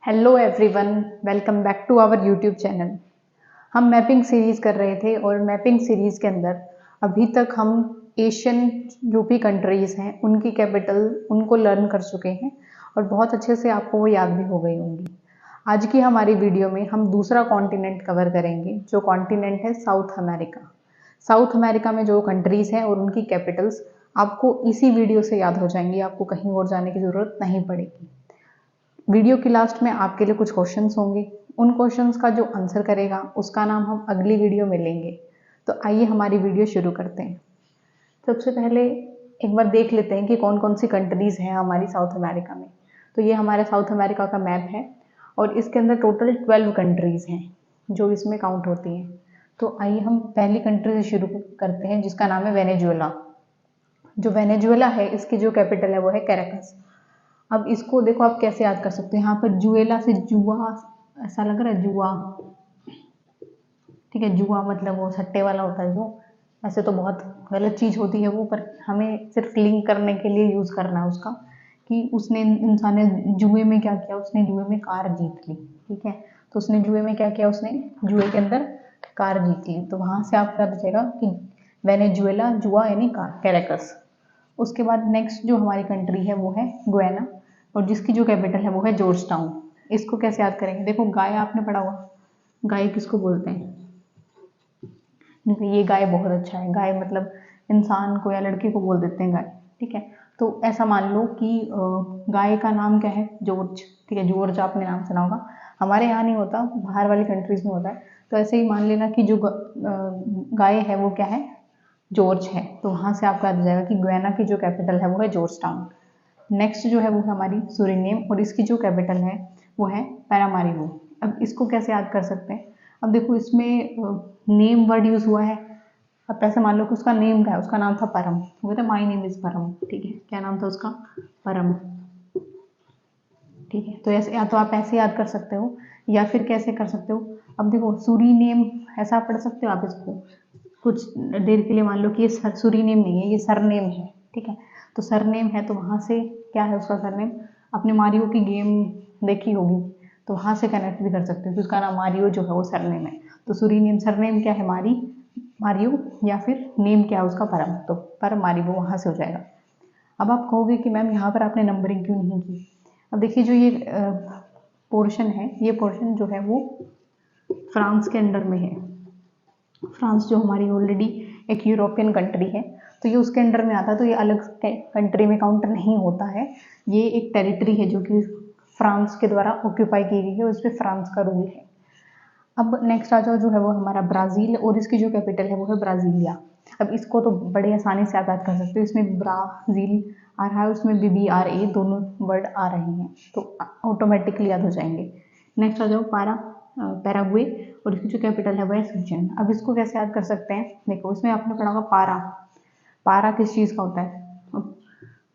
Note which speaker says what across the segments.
Speaker 1: Hello everyone, welcome back to our YouTube channel. हम mapping series कर रहे थे और मैपिंग सीरीज़ के अंदर अभी तक हम एशियन जो भी कंट्रीज़ हैं उनकी कैपिटल उनको लर्न कर चुके हैं और बहुत अच्छे से आपको वो याद भी हो गई होंगी। आज की हमारी वीडियो में हम दूसरा कॉन्टिनेंट कवर करेंगे, जो कॉन्टिनेंट है साउथ अमेरिका। साउथ अमेरिका में जो कंट्रीज़ हैं और उनकी कैपिटल्स आपको इसी वीडियो से याद हो जाएंगी, आपको कहीं और जाने की ज़रूरत नहीं पड़ेगी। वीडियो के लास्ट में आपके लिए कुछ क्वेश्चंस होंगे, उन क्वेश्चंस का जो आंसर करेगा उसका नाम हम अगली वीडियो में लेंगे। तो आइए हमारी वीडियो शुरू करते हैं। सबसे पहले एक बार देख लेते हैं कि कौन कौन सी कंट्रीज़ हैं हमारी साउथ अमेरिका में। तो ये हमारे साउथ अमेरिका का मैप है और इसके अंदर टोटल 12 कंट्रीज़ हैं जो इसमें काउंट होती हैं। तो आइए हम पहली कंट्री से शुरू करते हैं जिसका नाम है वेनेजुएला। जो वेनेजुएला है इसकी जो कैपिटल है वो है कैराकस। अब इसको देखो आप कैसे याद कर सकते हो, यहाँ पर जुएला से जुआ ऐसा लग रहा है, जुआ, ठीक है। जुआ मतलब वो सट्टे वाला होता है जो, ऐसे तो बहुत गलत चीज़ होती है वो, पर हमें सिर्फ लिंक करने के लिए यूज़ करना है उसका कि उसने इंसान ने जुए में क्या किया, उसने जुए में कार जीत ली, ठीक है। तो उसने जुए में क्या किया, उसने जुए के अंदर कार जीत ली। तो वहाँ से आपको याद जाएगा कि वेनेजुएला, जुआ यानी कार, कैराकस। उसके बाद नेक्स्ट जो हमारी कंट्री है वो है गुयाना और जिसकी जो कैपिटल है वो है जॉर्ज टाउन। इसको कैसे याद करेंगे, देखो गाय आपने पढ़ा हुआ, गाय किसको बोलते हैं, ये गाय बहुत अच्छा है, गाय मतलब इंसान को या लड़के को बोल देते हैं गाय, ठीक है। तो ऐसा मान लो कि गाय का नाम क्या है, जॉर्ज, ठीक है। जॉर्ज आपने नाम सुना होगा, हमारे यहाँ नहीं होता, बाहर वाली कंट्रीज में होता है। तो ऐसे ही मान लेना कि जो गाय है वो क्या है, जॉर्ज है। तो वहाँ से आपको याद आ जाएगा कि गुयाना की जो कैपिटल है वो है जॉर्ज टाउन। नेक्स्ट जो है वो है हमारी सूरीनेम और इसकी जो कैपिटल है वो है पैरामारिबो। अब इसको कैसे याद कर सकते हैं, अब देखो इसमें नेम वर्ड यूज हुआ है। अब ऐसे मान लो कि उसका नेम क्या है, उसका नाम था परम, वो कहते माई नेम इज परम, ठीक है। क्या नाम था उसका, परम, ठीक है। तो ऐसे या तो आप ऐसे याद कर सकते हो या फिर कैसे कर सकते हो, अब देखो सूरीनेम ऐसा पढ़ सकते हो आप इसको कुछ देर के लिए, मान लो कि ये सूरीनेम नहीं है, ये सरनेम है, ठीक है। तो सरनेम है तो वहाँ से क्या है उसका सरनेम, अपने मारियो की गेम देखी होगी तो वहाँ से कनेक्ट भी कर सकते हो कि उसका नाम मारियो जो है वो सरनेम है। तो सूरीनेम सरनेम क्या है, मारियो, या फिर नेम क्या है उसका, परम, तो परम मारियो वहाँ से हो जाएगा। अब आप कहोगे कि मैम यहाँ पर आपने नंबरिंग क्यों नहीं की। अब देखिए जो ये पोर्शन है, ये पोर्शन जो है वो फ्रांस के अंडर में है। फ्रांस जो हमारी ऑलरेडी एक यूरोपियन कंट्री है तो ये उसके अंडर में आता है, तो ये अलग कंट्री में काउंट नहीं होता है। ये एक टेरिटरी है जो कि फ्रांस के द्वारा ऑक्यूपाई की गई है, उस पर फ्रांस का रूल है। अब नेक्स्ट आ जाओ, जो है वो हमारा ब्राज़ील और इसकी जो कैपिटल है वो है ब्राज़ीलिया। अब इसको तो बड़े आसानी से आप याद कर सकते हो, इसमें ब्राज़ील आ रहा है, उसमें BBRA दोनों वर्ड आ रहे हैं तो ऑटोमेटिकली याद हो जाएंगे। नेक्स्ट आ जाओ पैराग्वे और इसकी जो कैपिटल है वो है एसेंशन। अब इसको कैसे याद कर सकते हैं, देखो इसमें आपने पढ़ा होगा पारा, पारा किस चीज़ का होता है,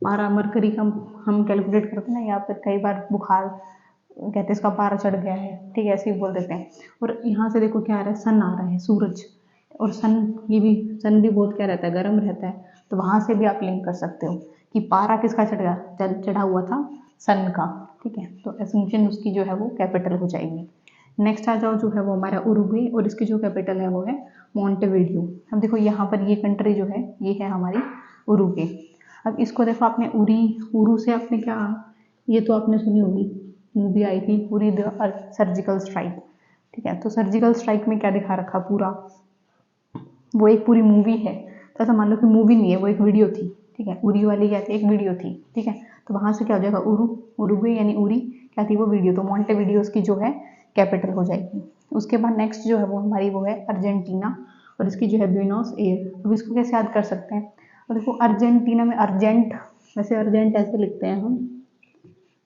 Speaker 1: पारा मरकरी का हम कैलकुलेट करते हैं ना, या फिर कई बार बुखार कहते हैं इसका पारा चढ़ गया है, ठीक है, ऐसे ही बोल देते हैं। और यहाँ से देखो क्या आ रहा है, सन आ रहा है, सूरज, और सन, ये भी सन भी बहुत क्या रहता है, गर्म रहता है। तो वहाँ से भी आप लिंक कर सकते हो कि पारा किसका चढ़ा हुआ था, सन का, ठीक है। तो एसेंशन उसकी जो है वो कैपिटल हो जाएगी। नेक्स्ट आ जाओ, जो है वो हमारा उरुग्वे और इसकी जो कैपिटल है वो है मोंटेविडियो। अब देखो यहाँ पर ये कंट्री जो है ये है हमारी उरुग्वे। अब इसको देखो आपने उरू से आपने क्या, ये तो आपने सुनी होगी, मूवी आई थी उरी द सर्जिकल स्ट्राइक, ठीक है। तो सर्जिकल स्ट्राइक में क्या दिखा रखा पूरा, वो एक पूरी मूवी है। तो ऐसा मान लो कि मूवी नहीं है, वो एक वीडियो थी, ठीक है। उरी वाली क्या थी, एक वीडियो थी, ठीक है। तो वहाँ से क्या हो जाएगा, उरुग्वे यानी उरी क्या थी, वो वीडियो, तो मोंटेविडियो उसकी जो है कैपिटल हो जाएगी। उसके बाद नेक्स्ट जो है वो हमारी वो है अर्जेंटीना और इसकी जो है ब्यूनोस एयर। अब इसको कैसे याद कर सकते हैं, और देखो अर्जेंटीना में अर्जेंट, वैसे अर्जेंट ऐसे लिखते हैं हम,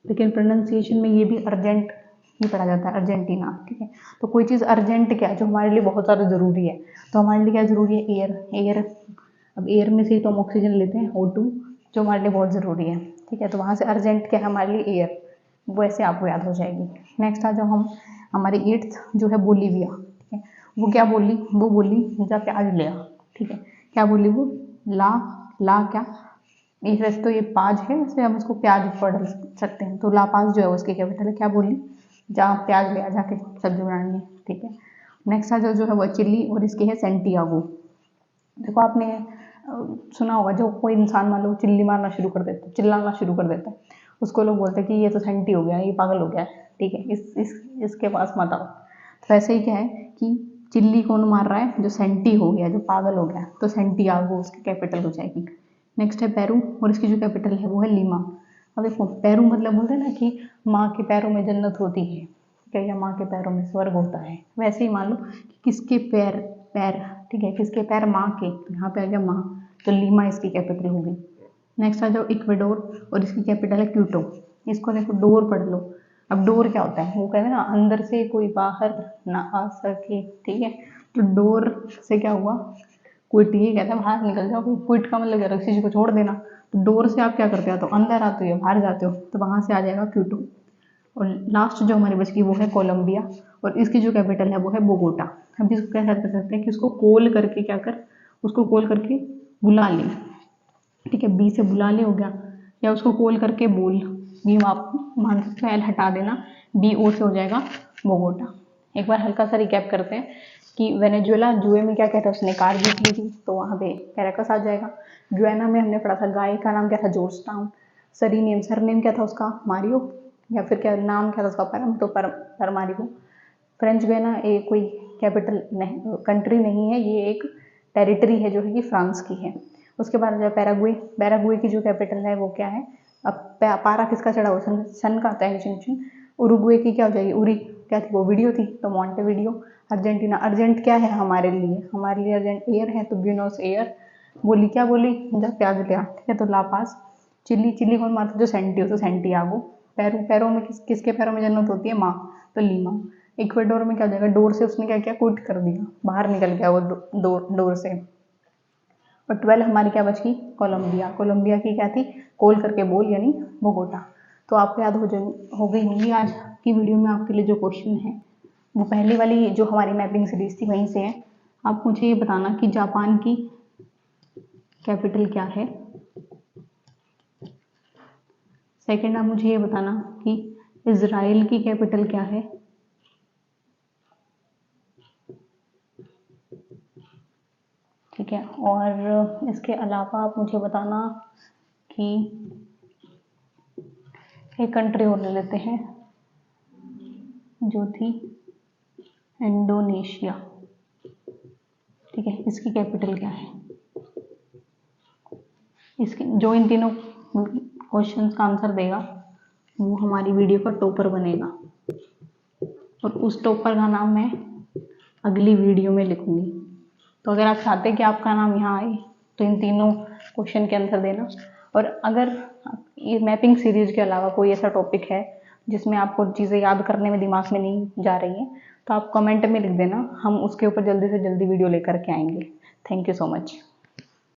Speaker 1: लेकिन प्रोनाउंसिएशन में ये भी अर्जेंट ही पढ़ा जाता है, अर्जेंटीना, ठीक है। तो कोई चीज़ अर्जेंट क्या है, जो हमारे लिए बहुत ज़्यादा ज़रूरी है, तो हमारे लिए क्या ज़रूरी है, एयर। अब एयर में से ही तो हम ऑक्सीजन लेते हैं, O2, जो हमारे लिए बहुत ज़रूरी है, ठीक है। तो वहाँ से अर्जेंट क्या है हमारे लिए, एयर, वो ऐसे आपको याद हो जाएगी। नेक्स्ट आ जाओ हम, हमारी 8th जो है बोलीविया, ठीक है। वो क्या बोली, वो बोली जा प्याज ले आ, ठीक है। क्या बोली वो, ला क्या, एक वैसे तो ये पाज है, वैसे हम इसको प्याज पढ़ सकते हैं, तो लापाज जो है उसकी कैपिटल है, क्या बोली, जहाँ प्याज ले आ जाके सब्जी बनानी है, ठीक है। नेक्स्ट आ जो है वो चिल्ली, और इसकी है सेंटियागो। देखो आपने सुना होगा, जो कोई इंसान मान लो चिल्ली मारना शुरू कर देता है, चिल्लाना शुरू कर देता है, उसको लोग बोलते हैं कि ये तो सेंटी हो गया, ये पागल हो गया है, ठीक है, इसके पास मत आओ। तो वैसे ही क्या है कि चिल्ली कौन मार रहा है, जो सेंटी हो गया, जो पागल हो गया, तो सेंटियागो उसकी कैपिटल हो जाएगी। नेक्स्ट है पेरू, और इसकी जो कैपिटल है वो है लीमा। अब देखो पेरू मतलब बोलते हैं ना कि माँ के पैरों में जन्नत होती है, ठीक है, या माँ के पैरों में स्वर्ग होता है, वैसे ही मान लो कि किसके पैर पैर ठीक है, किसके पैर माँ के, तो यहाँ पे आ गया माँ, तो लीमा इसकी कैपिटल होगी। नेक्स्ट आ जाओ इक्वेडोर, और इसकी कैपिटल है क्यूटो। इसको देखो डोर पढ़ लो। अब डोर क्या होता है, वो कहते हैं ना अंदर से कोई बाहर ना आ सके, ठीक है, तो डोर से क्या हुआ, क्विट, ये कहता है बाहर निकल जाओ। क्विट का मतलब किसी चीज को छोड़ देना, तो डोर से आप क्या करते हो, तो अंदर आते हो, बाहर जाते हो, तो वहां से आ जाएगा क्यूटो। और लास्ट जो हमारी बच गई वो है कोलंबिया, और इसकी जो कैपिटल है वो है बोगोटा। हम इसको कैसे कर सकते हैं कि उसको कॉल करके क्या कर, उसको कॉल करके बुला ले, ठीक है, बी से बुला ले हो गया, या उसको कॉल करके बोल, बी आप मान सकते हो एल हटा देना, बी ओ से हो जाएगा बोगोटा। एक बार हल्का सा रिकैप करते हैं कि वेनेजुएला जुए में क्या कहता है, उसने कार जीत ली थी, तो वहाँ पे कैराकस आ जाएगा। गुयाना में हमने पढ़ा था गाय का नाम क्या था, जॉर्ज टाउन। सरनेम क्या था उसका, मारियो, या फिर क्या नाम क्या था उसका, परम, तो परमारियो। फ्रेंच गुयाना एक कोई कैपिटल नहीं, कंट्री नहीं है, ये एक टेरिटरी है जो है कि फ्रांस की है। उसके बाद जो पैराग्वे, पैराग्वे की जो कैपिटल है वो क्या है, अब पारा किसका चढ़ा हुआ, सन का आता है चिन। उरुग्वे की क्या हो जाएगी, उरी क्या थी वो वीडियो थी, तो मॉन्टेवीडियो। अर्जेंटीना, अर्जेंट क्या है हमारे लिए अर्जेंट एयर है, तो ब्यूनोस एयर। बोली क्या बोली, जब प्याज लिया, ठीक है, तो लापास। चिल्ली कौन मारता, जो सेंटी, तो सेंटियागो। पैरों में किसके पैरों में जन्नत होती है, माँ, तो लीमा। इक्वेडोर में क्या हो जाएगा, डोर से उसने क्या किया, क्विट कर दिया, बाहर निकल गया वो डोर से। और 12 हमारी क्या बच गई, कोलंबिया। कोलंबिया की क्या थी, कॉल करके बोल, यानी बोगोटा। तो आपको याद हो गई होंगी आज की वीडियो में आपके लिए जो क्वेश्चन है वो पहले वाली जो हमारी मैपिंग सीरीज थी वहीं से है। आप मुझे ये बताना कि जापान की कैपिटल क्या है। सेकंड, आप मुझे ये बताना कि इजराइल की कैपिटल क्या है। ठीक है, और इसके अलावा आप मुझे बताना कि एक कंट्री और ले लेते हैं जो थी इंडोनेशिया, ठीक है, इसकी कैपिटल क्या है। इसके जो इन तीनों क्वेश्चंस का आंसर देगा वो हमारी वीडियो का टॉपर बनेगा, और उस टॉपर का नाम मैं अगली वीडियो में लिखूंगी। तो अगर आप चाहते हैं कि आपका नाम यहाँ आए तो इन तीनों क्वेश्चन के आंसर देना। और अगर ये मैपिंग सीरीज के अलावा कोई ऐसा टॉपिक है जिसमें आपको चीज़ें याद करने में दिमाग में नहीं जा रही हैं तो आप कमेंट में लिख देना, हम उसके ऊपर जल्दी से जल्दी वीडियो लेकर के आएंगे। Thank you so much.